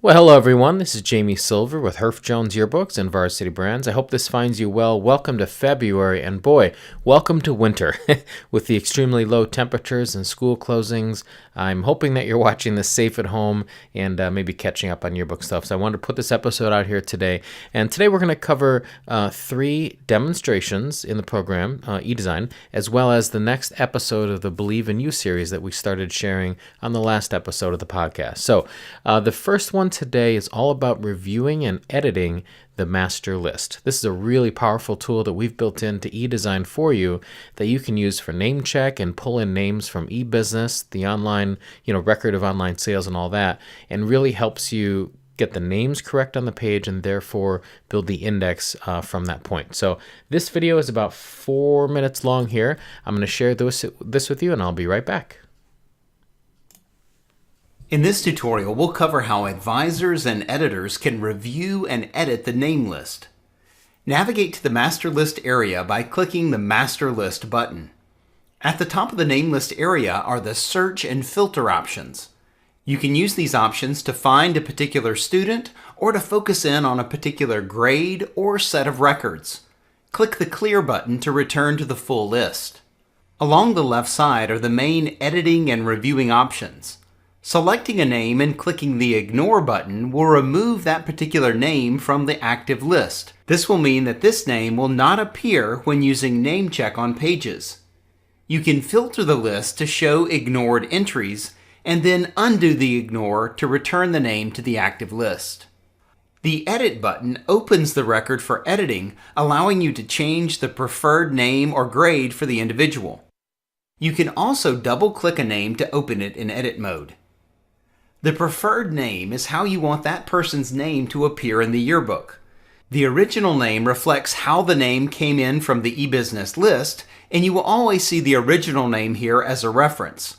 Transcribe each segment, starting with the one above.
Well, hello everyone. This is Jamie Silver with Herf Jones Yearbooks and Varsity Brands. I hope this finds you well. Welcome to February, and boy, welcome to winter. With the extremely low temperatures and school closings, I'm hoping that you're watching this safe at home and maybe catching up on yearbook stuff. So I wanted to put this episode out here today. And today we're going to cover 3 demonstrations in the program, eDesign, as well as the next episode of the Believe in You series that we started sharing on the last episode of the podcast. So the first one today is all about reviewing and editing the master list. This is a really powerful tool that we've built into eDesign for you that you can use for name check and pull in names from eBusiness, the online, record of online sales and all that, and really helps you get the names correct on the page and therefore build the index from that point. So this video is about 4 minutes long here. I'm going to share this with you and I'll be right back. In this tutorial, we'll cover how advisors and editors can review and edit the name list. Navigate to the Master List area by clicking the Master List button. At the top of the name list area are the search and filter options. You can use these options to find a particular student or to focus in on a particular grade or set of records. Click the Clear button to return to the full list. Along the left side are the main editing and reviewing options. Selecting a name and clicking the Ignore button will remove that particular name from the active list. This will mean that this name will not appear when using name check on pages. You can filter the list to show ignored entries and then undo the ignore to return the name to the active list. The Edit button opens the record for editing, allowing you to change the preferred name or grade for the individual. You can also double-click a name to open it in edit mode. The preferred name is how you want that person's name to appear in the yearbook. The original name reflects how the name came in from the eBusiness list, and you will always see the original name here as a reference.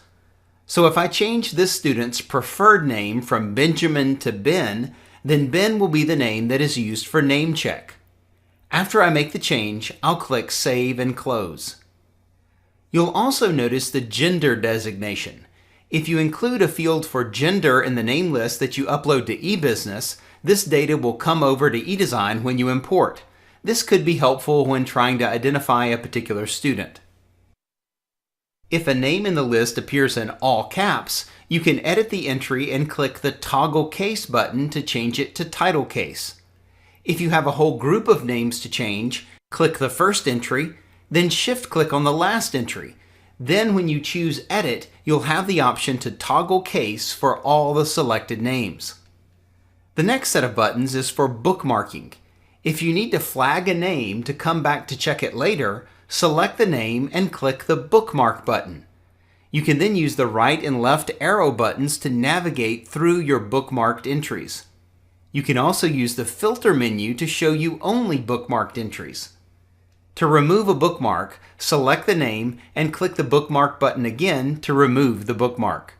So if I change this student's preferred name from Benjamin to Ben, then Ben will be the name that is used for name check. After I make the change, I'll click Save and Close. You'll also notice the gender designation. If you include a field for gender in the name list that you upload to eBusiness, this data will come over to eDesign when you import. This could be helpful when trying to identify a particular student. If a name in the list appears in all caps, you can edit the entry and click the Toggle Case button to change it to Title Case. If you have a whole group of names to change, click the first entry, then shift-click on the last entry. Then when you choose Edit, you'll have the option to toggle case for all the selected names. The next set of buttons is for bookmarking. If you need to flag a name to come back to check it later, select the name and click the Bookmark button. You can then use the right and left arrow buttons to navigate through your bookmarked entries. You can also use the Filter menu to show you only bookmarked entries. To remove a bookmark, select the name and click the Bookmark button again to remove the bookmark.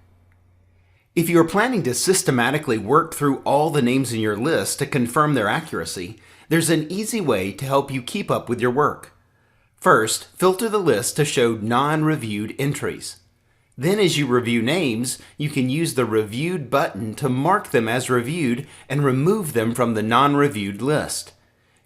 If you are planning to systematically work through all the names in your list to confirm their accuracy, there's an easy way to help you keep up with your work. First, filter the list to show non-reviewed entries. Then as you review names, you can use the Reviewed button to mark them as reviewed and remove them from the non-reviewed list.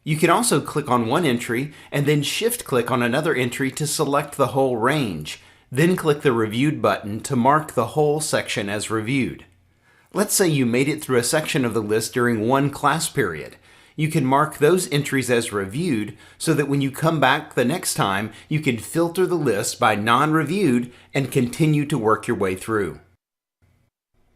You can also click on one entry and then shift-click on another entry to select the whole range. Then click the Reviewed button to mark the whole section as reviewed. Let's say you made it through a section of the list during one class period. You can mark those entries as reviewed so that when you come back the next time, you can filter the list by non-reviewed and continue to work your way through.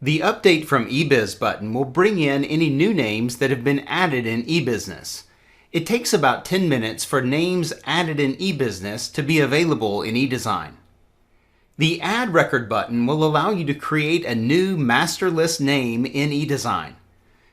The Update from eBiz button will bring in any new names that have been added in eBusiness. It takes about 10 minutes for names added in eBusiness to be available in eDesign. The Add Record button will allow you to create a new master list name in eDesign.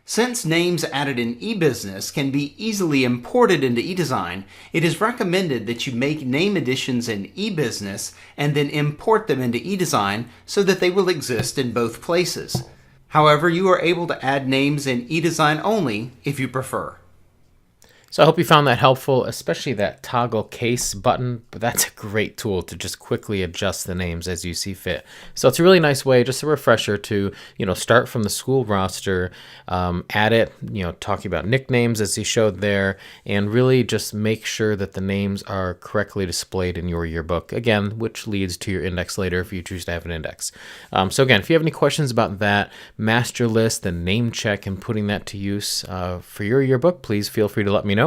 Since names added in eBusiness can be easily imported into eDesign, it is recommended that you make name additions in eBusiness and then import them into eDesign so that they will exist in both places. However, you are able to add names in eDesign only if you prefer. So I hope you found that helpful, especially that toggle case button, but that's a great tool to just quickly adjust the names as you see fit. So it's a really nice way, just a refresher to, start from the school roster, add it, talking about nicknames as he showed there, and really just make sure that the names are correctly displayed in your yearbook, again, which leads to your index later if you choose to have an index. So again, if you have any questions about that master list, the name check, and putting that to use for your yearbook, please feel free to let me know.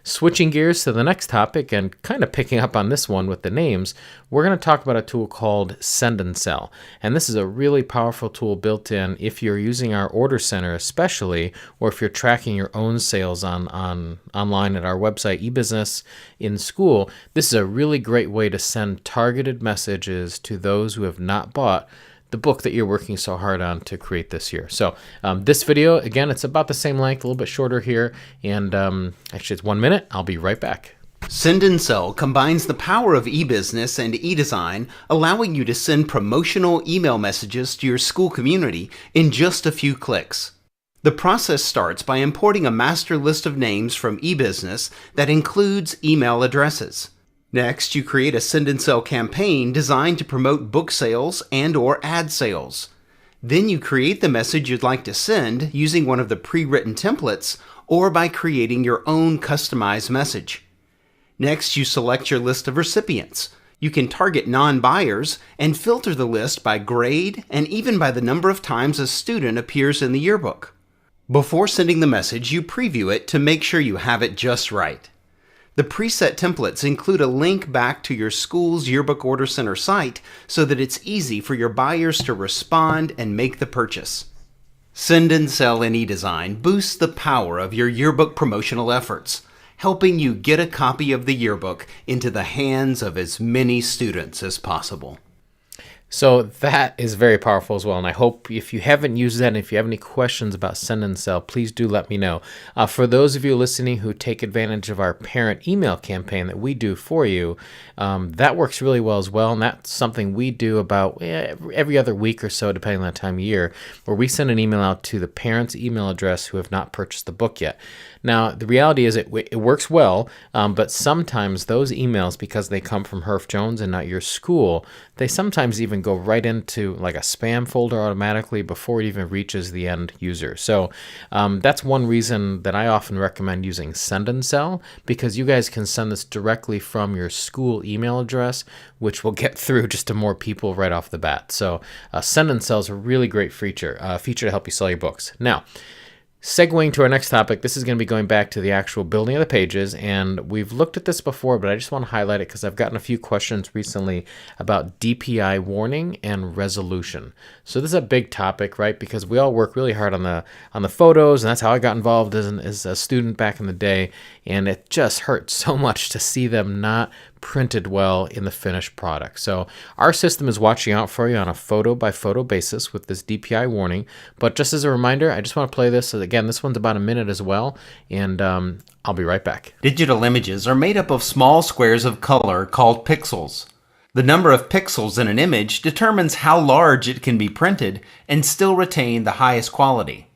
Switching gears to the next topic and kind of picking up on this one with the names, we're going to talk about a tool called Send and Sell. And this is a really powerful tool built in if you're using our order center especially, or if you're tracking your own sales online at our website, eBusiness in school. This is a really great way to send targeted messages to those who have not bought the book that you're working so hard on to create this year. So this video, again, it's about the same length, a little bit shorter here, and actually it's 1 minute. I'll be right back. Send and Sell combines the power of eBusiness and eDesign, allowing you to send promotional email messages to your school community in just a few clicks. The process starts by importing a master list of names from eBusiness that includes email addresses. Next, you create a Send and Sell campaign designed to promote book sales and/or ad sales. Then you create the message you'd like to send using one of the pre-written templates or by creating your own customized message. Next, you select your list of recipients. You can target non-buyers and filter the list by grade and even by the number of times a student appears in the yearbook. Before sending the message, you preview it to make sure you have it just right. The preset templates include a link back to your school's Yearbook Order Center site so that it's easy for your buyers to respond and make the purchase. Send and Sell in eDesign boosts the power of your yearbook promotional efforts, helping you get a copy of the yearbook into the hands of as many students as possible. So that is very powerful as well, and I hope if you haven't used that and if you have any questions about Send and Sell, please do let me know. For those of you listening who take advantage of our parent email campaign that we do for you, that works really well as well, and that's something we do about every other week or so, depending on the time of year, where we send an email out to the parents' email address who have not purchased the book yet. Now, the reality is it works well, but sometimes those emails, because they come from Herff Jones and not your school, they sometimes even go right into like a spam folder automatically before it even reaches the end user. So that's one reason that I often recommend using Send and Sell, because you guys can send this directly from your school email address, which will get through just to more people right off the bat. So Send and Sell is a really great feature to help you sell your books. Now, segueing to our next topic, this is going to be going back to the actual building of the pages, and we've looked at this before, but I just want to highlight it because I've gotten a few questions recently about DPI warning and resolution. So this is a big topic, right? Because we all work really hard on the photos, and that's how I got involved as a student back in the day, and it just hurts so much to see them not printed well in the finished product. So our system is watching out for you on a photo by photo basis with this DPI warning. But just as a reminder, I just want to play this. So again, this one's about a minute as well, and I'll be right back. Digital images are made up of small squares of color called pixels. The number of pixels in an image determines how large it can be printed and still retain the highest quality.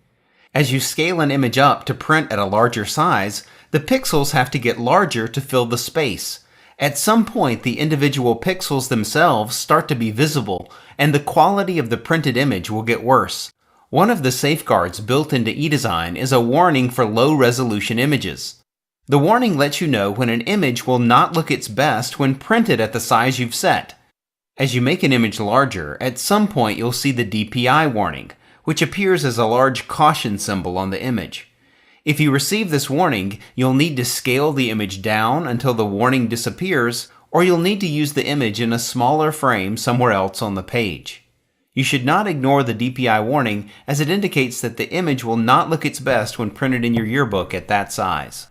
As you scale an image up to print at a larger size, the pixels have to get larger to fill the space. At some point, the individual pixels themselves start to be visible, and the quality of the printed image will get worse. One of the safeguards built into eDesign is a warning for low-resolution images. The warning lets you know when an image will not look its best when printed at the size you've set. As you make an image larger, at some point you'll see the DPI warning, which appears as a large caution symbol on the image. If you receive this warning, you'll need to scale the image down until the warning disappears, or you'll need to use the image in a smaller frame somewhere else on the page. You should not ignore the DPI warning, as it indicates that the image will not look its best when printed in your yearbook at that size.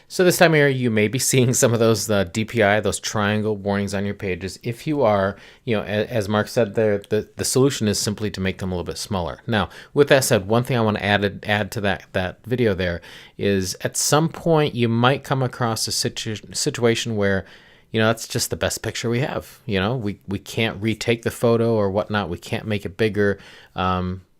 So this time of year, you may be seeing some of those DPI, those triangle warnings on your pages. If you are, as Mark said there, the solution is simply to make them a little bit smaller. Now, with that said, one thing I want to add to that video there is at some point you might come across a situation where, that's just the best picture we have. We can't retake the photo or whatnot. We can't make it bigger.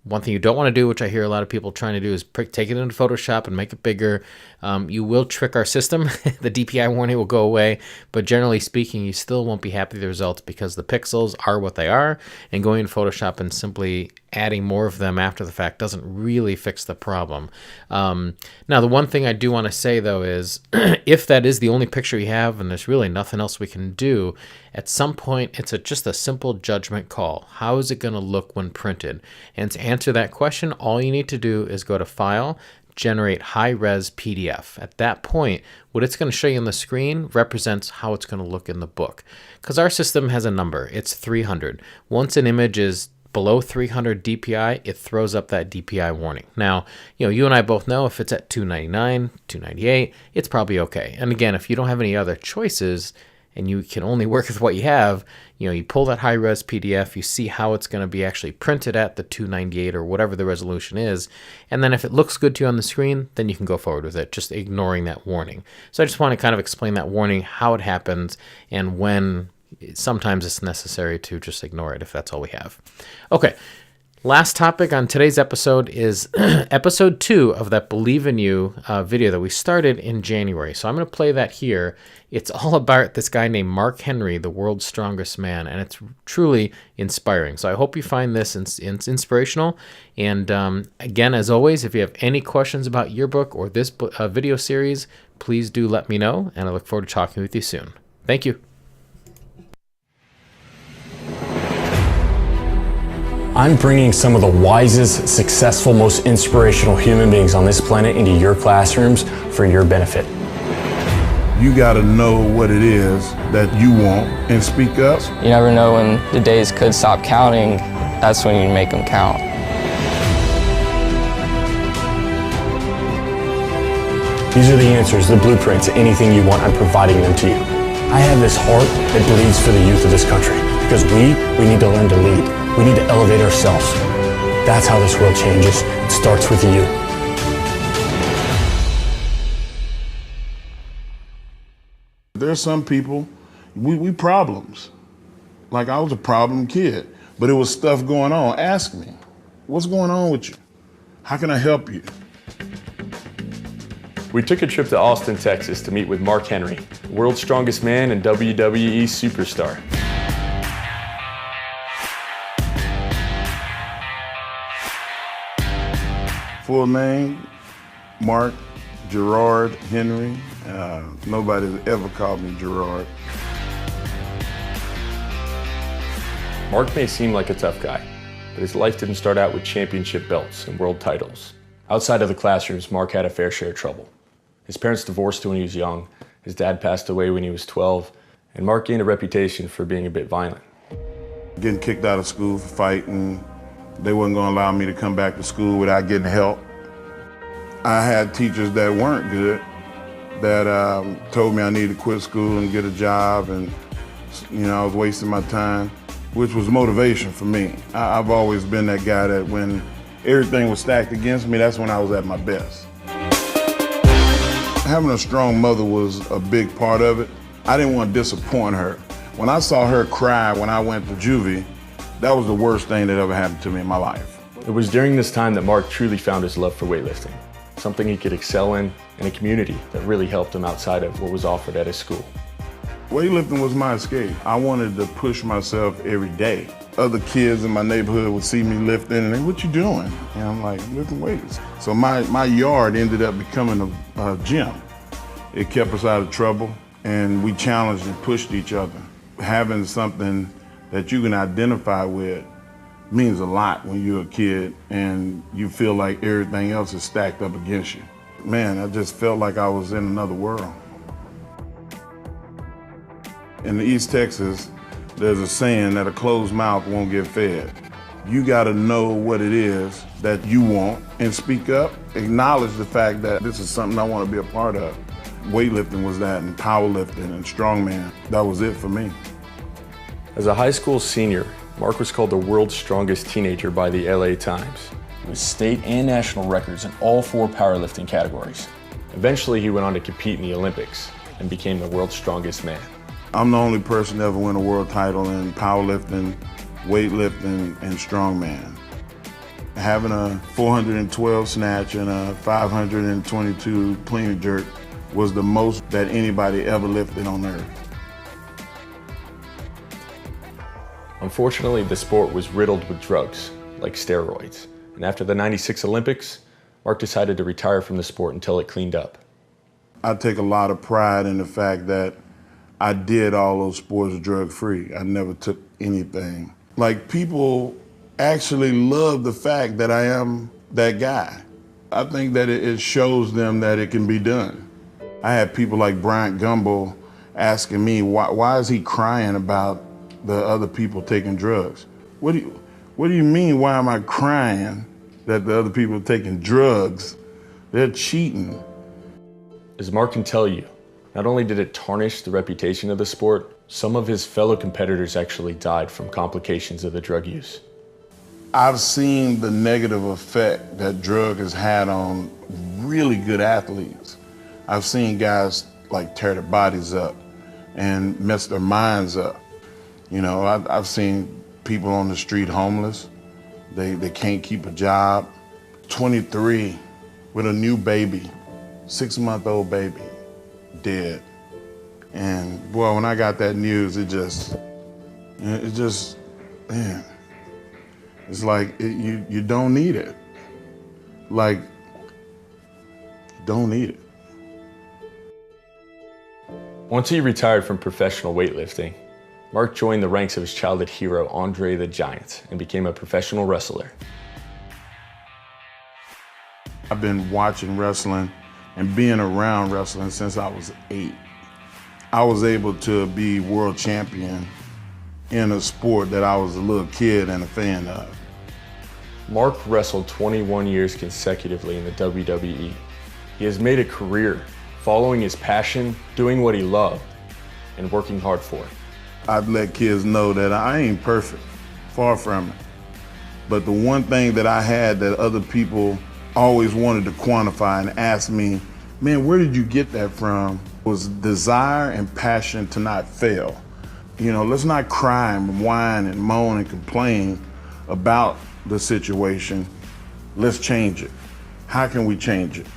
One thing you don't want to do, which I hear a lot of people trying to do, is take it into Photoshop and make it bigger. You will trick our system. The DPI warning will go away, but generally speaking, you still won't be happy with the results because the pixels are what they are, and going in Photoshop and simply adding more of them after the fact doesn't really fix the problem. Now, the one thing I do want to say, though, is if that is the only picture you have and there's really nothing else we can do, at some point, it's just a simple judgment call. How is it going to look when printed? And to answer that question, all you need to do is go to File, Generate High-Res PDF. At that point, what it's going to show you on the screen represents how it's going to look in the book. Because our system has a number. It's 300. Once an image is below 300 DPI, it throws up that DPI warning. Now, you and I both know if it's at 299, 298, it's probably okay. And again, if you don't have any other choices, and you can only work with what you have, you pull that high-res PDF, you see how it's going to be actually printed at the 298 or whatever the resolution is, and then if it looks good to you on the screen, then you can go forward with it, just ignoring that warning. So I just want to kind of explain that warning, how it happens, and when sometimes it's necessary to just ignore it if that's all we have. Okay. Last topic on today's episode is episode 2 of that Believe in You video that we started in January. So I'm going to play that here. It's all about this guy named Mark Henry, the world's strongest man, and it's truly inspiring. So I hope you find this inspirational. And again, as always, if you have any questions about Yearbook or this video series, please do let me know, and I look forward to talking with you soon. Thank you. I'm bringing some of the wisest, successful, most inspirational human beings on this planet into your classrooms for your benefit. You gotta know what it is that you want and speak up. You never know when the days could stop counting. That's when you make them count. These are the answers, the blueprints, anything you want, I'm providing them to you. I have this heart that bleeds for the youth of this country because we need to learn to lead. We need to elevate ourselves. That's how this world changes. It starts with you. There's some people, we problems. Like I was a problem kid, but it was stuff going on. Ask me, what's going on with you? How can I help you? We took a trip to Austin, Texas to meet with Mark Henry, the world's strongest man and WWE superstar. Full name, Mark Gerard Henry. Nobody's ever called me Gerard. Mark may seem like a tough guy, but his life didn't start out with championship belts and world titles. Outside of the classrooms, Mark had a fair share of trouble. His parents divorced when he was young, his dad passed away when he was 12, and Mark gained a reputation for being a bit violent. Getting kicked out of school for fighting. They wasn't gonna allow me to come back to school without getting help. I had teachers that weren't good, that told me I needed to quit school and get a job, and I was wasting my time, which was motivation for me. I've always been that guy that when everything was stacked against me, that's when I was at my best. Having a strong mother was a big part of it. I didn't want to disappoint her. When I saw her cry when I went to juvie, that was the worst thing that ever happened to me in my life. It was during this time that Mark truly found his love for weightlifting, something he could excel in, and a community that really helped him outside of what was offered at his school. Weightlifting was my escape. I wanted to push myself every day. Other kids in my neighborhood would see me lifting and they, what you doing? And I'm like, lifting weights. So my yard ended up becoming a gym. It kept us out of trouble and we challenged and pushed each other. Having something that you can identify with means a lot when you're a kid and you feel like everything else is stacked up against you. Man, I just felt like I was in another world. In East Texas, there's a saying that a closed mouth won't get fed. You gotta know what it is that you want and speak up. Acknowledge the fact that this is something I wanna be a part of. Weightlifting was that, and powerlifting and strongman. That was it for me. As a high school senior, Mark was called the world's strongest teenager by the LA Times. With state and national records in all 4 powerlifting categories. Eventually, he went on to compete in the Olympics and became the world's strongest man. I'm the only person to ever win a world title in powerlifting, weightlifting, and strongman. Having a 412 snatch and a 522 clean and jerk was the most that anybody ever lifted on earth. Unfortunately, the sport was riddled with drugs, like steroids. And after the '96 Olympics, Mark decided to retire from the sport until it cleaned up. I take a lot of pride in the fact that I did all those sports drug-free. I never took anything. Like, people actually love the fact that I am that guy. I think that it shows them that it can be done. I had people like Bryant Gumbel asking me, why is he crying about the other people taking drugs? What do you mean, why am I crying that the other people are taking drugs? They're cheating. As Mark can tell you, not only did it tarnish the reputation of the sport, some of his fellow competitors actually died from complications of the drug use. I've seen the negative effect that drug has had on really good athletes. I've seen guys like tear their bodies up and mess their minds up. You know, I've seen people on the street homeless. They can't keep a job. 23 with a new baby, 6-month-old baby, dead. And boy, when I got that news, it just, man, it's like you don't need it. Like, you don't need it. Once he retired from professional weightlifting, Mark joined the ranks of his childhood hero, Andre the Giant, and became a professional wrestler. I've been watching wrestling and being around wrestling since I was 8. I was able to be world champion in a sport that I was a little kid and a fan of. Mark wrestled 21 years consecutively in the WWE. He has made a career following his passion, doing what he loved, and working hard for it. I'd let kids know that I ain't perfect, far from it. But the one thing that I had that other people always wanted to quantify and ask me, man, where did you get that from? Was desire and passion to not fail. You know, let's not cry and whine and moan and complain about the situation. Let's change it. How can we change it?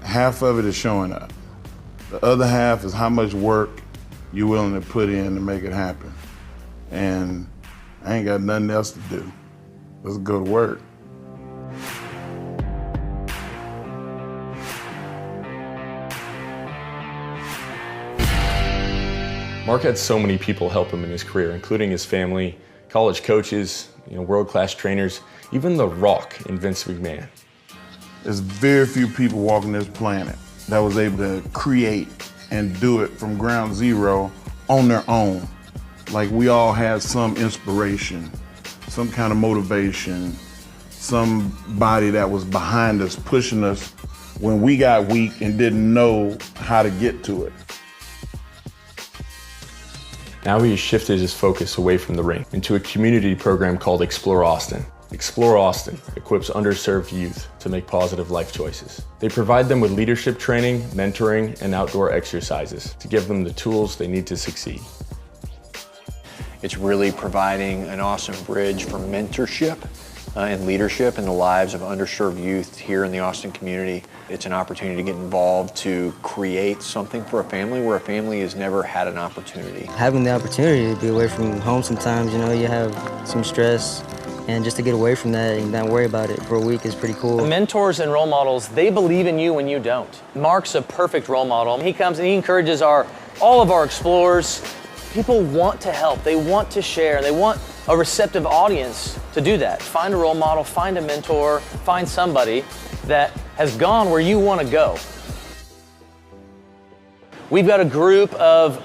Half of it is showing up. The other half is how much work you're willing to put in to make it happen. And I ain't got nothing else to do. Let's go to work. Mark had so many people help him in his career, including his family, college coaches, world-class trainers, even The Rock and Vince McMahon. There's very few people walking this planet that was able to create and do it from ground zero on their own. Like, we all had some inspiration, some kind of motivation, somebody that was behind us, pushing us when we got weak and didn't know how to get to it. Now he has shifted his focus away from the ring into a community program called Explore Austin. Explore Austin equips underserved youth to make positive life choices. They provide them with leadership training, mentoring, and outdoor exercises to give them the tools they need to succeed. It's really providing an awesome bridge for mentorship and leadership in the lives of underserved youth here in the Austin community. It's an opportunity to get involved to create something for a family where a family has never had an opportunity. Having the opportunity to be away from home sometimes, you have some stress, and just to get away from that and not worry about it for a week is pretty cool. Mentors and role models, they believe in you when you don't. Mark's a perfect role model. He comes and he encourages all of our explorers. People want to help, they want to share, and they want a receptive audience to do that. Find a role model, find a mentor, find somebody that has gone where you want to go. We've got a group of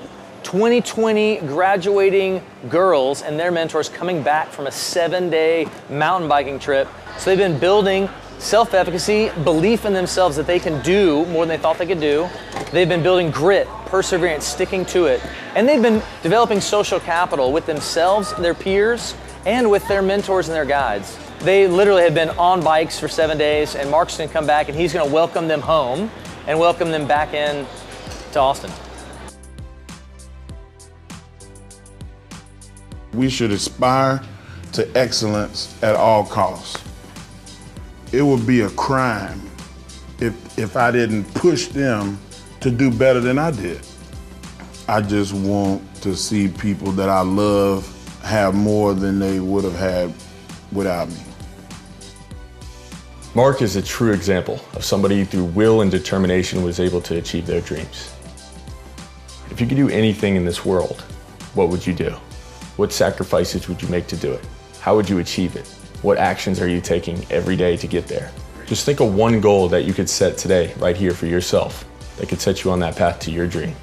2020 graduating girls and their mentors coming back from a 7-day mountain biking trip. So they've been building self-efficacy, belief in themselves that they can do more than they thought they could do. They've been building grit, perseverance, sticking to it. And they've been developing social capital with themselves, their peers, and with their mentors and their guides. They literally have been on bikes for 7 days, and Mark's gonna come back and he's gonna welcome them home and welcome them back in to Austin. We should aspire to excellence at all costs. it would be a crime if I didn't push them to do better than I did. I just want to see people that I love have more than they would have had without me. Mark is a true example of somebody who through will and determination was able to achieve their dreams. If you could do anything in this world, what would you do? What sacrifices would you make to do it? How would you achieve it? What actions are you taking every day to get there? Just think of one goal that you could set today, right here for yourself, that could set you on that path to your dream.